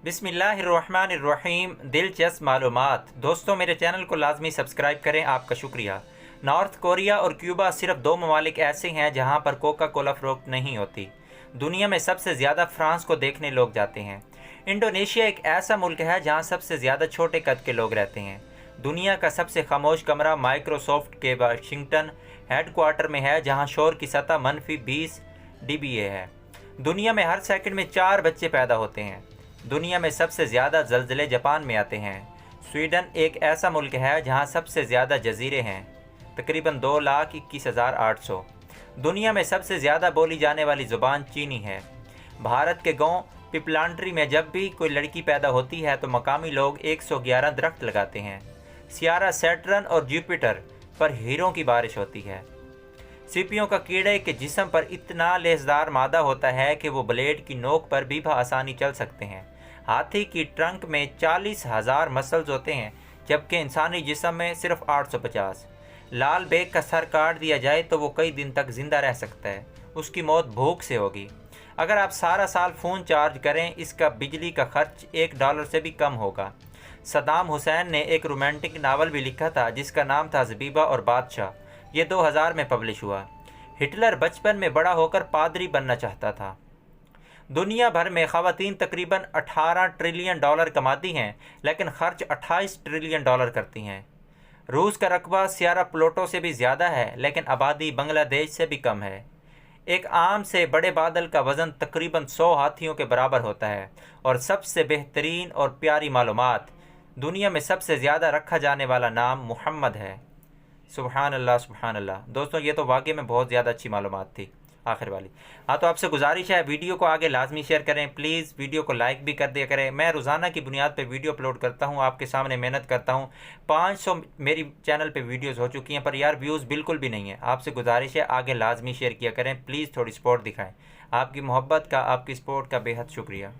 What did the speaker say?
बिस्मिल्लाहिर्रहमानिर्रहीम। दिलचस्प मालूमात। दोस्तों, मेरे चैनल को लाजमी सब्सक्राइब करें, आपका शुक्रिया। नॉर्थ कोरिया और क्यूबा सिर्फ दो ममालिक ऐसे हैं जहां पर कोका कोला फ़रोख्त नहीं होती। दुनिया में सबसे ज़्यादा फ्रांस को देखने लोग जाते हैं। इंडोनेशिया एक ऐसा मुल्क है जहां सबसे ज़्यादा छोटे कद के लोग रहते हैं। दुनिया का सबसे खामोश कमरा माइक्रोसॉफ्ट के वाशिंगटन हेडक्वार्टर में है, जहां शोर की सतह -20 dBA है। दुनिया में हर सेकंड में 4 बच्चे पैदा होते हैं। दुनिया में सबसे ज़्यादा ज़लज़ले जापान में आते हैं। स्वीडन एक ऐसा मुल्क है जहां सबसे ज़्यादा जजीरे हैं, तकरीबन 2,21,800। दुनिया में सबसे ज़्यादा बोली जाने वाली ज़ुबान चीनी है। भारत के गांव पिपलांट्री में जब भी कोई लड़की पैदा होती है तो मकामी लोग 111 दरख्त लगाते हैं। सियारा सैटर्न और जुपिटर पर हीरों की बारिश होती है। सीपियों का कीड़े के जिस्म पर इतना लेसदार मादा होता है कि वो ब्लेड की नोक पर भी आसानी चल सकते हैं। हाथी की ट्रंक में 40,000 मसल्स होते हैं, जबकि इंसानी जिस्म में सिर्फ 850। लाल बेग का सर काट दिया जाए तो वो कई दिन तक जिंदा रह सकता है। उसकी मौत भूख से होगी। अगर आप सारा साल फ़ोन चार्ज करें, इसका बिजली का खर्च $1 से भी कम होगा। सद्दाम हुसैन ने एक रोमांटिक नावल भी लिखा था जिसका नाम था ज़बीबा और बादशाह। ये 2000 में पब्लिश हुआ। हिटलर बचपन में बड़ा होकर पादरी बनना चाहता था। दुनिया भर में ख़वातीन तकरीबन $18 ट्रिलियन कमाती हैं, लेकिन खर्च $28 ट्रिलियन करती हैं। रूस का रकबा सियारा प्लूटो से भी ज़्यादा है, लेकिन आबादी बांग्लादेश से भी कम है। एक आम से बड़े बादल का वज़न तकरीबन 100 हाथियों के बराबर होता है। और सबसे बेहतरीन और प्यारी मालूमात, दुनिया में सबसे ज़्यादा रखा जाने वाला नाम मुहम्मद है। सुबहान अल्लाह, सुबहान अल्लाह। दोस्तों, ये तो वाकई में बहुत ज़्यादा अच्छी मालूमात थी, आखिर वाली। हाँ, तो आपसे गुजारिश है वीडियो को आगे लाजमी शेयर करें। प्लीज़ वीडियो को लाइक भी कर दिया करें। मैं रोज़ाना की बुनियाद पर वीडियो अपलोड करता हूँ, आपके सामने मेहनत करता हूँ। 500 मेरी चैनल पे वीडियोस हो चुकी हैं, पर यार व्यूज़ बिल्कुल भी नहीं है। आपसे गुजारिश है आगे लाजमी शेयर किया करें। प्लीज़ थोड़ी सपोर्ट दिखाएँ। आपकी मोहब्बत का, आपकी सपोर्ट का बेहद शुक्रिया।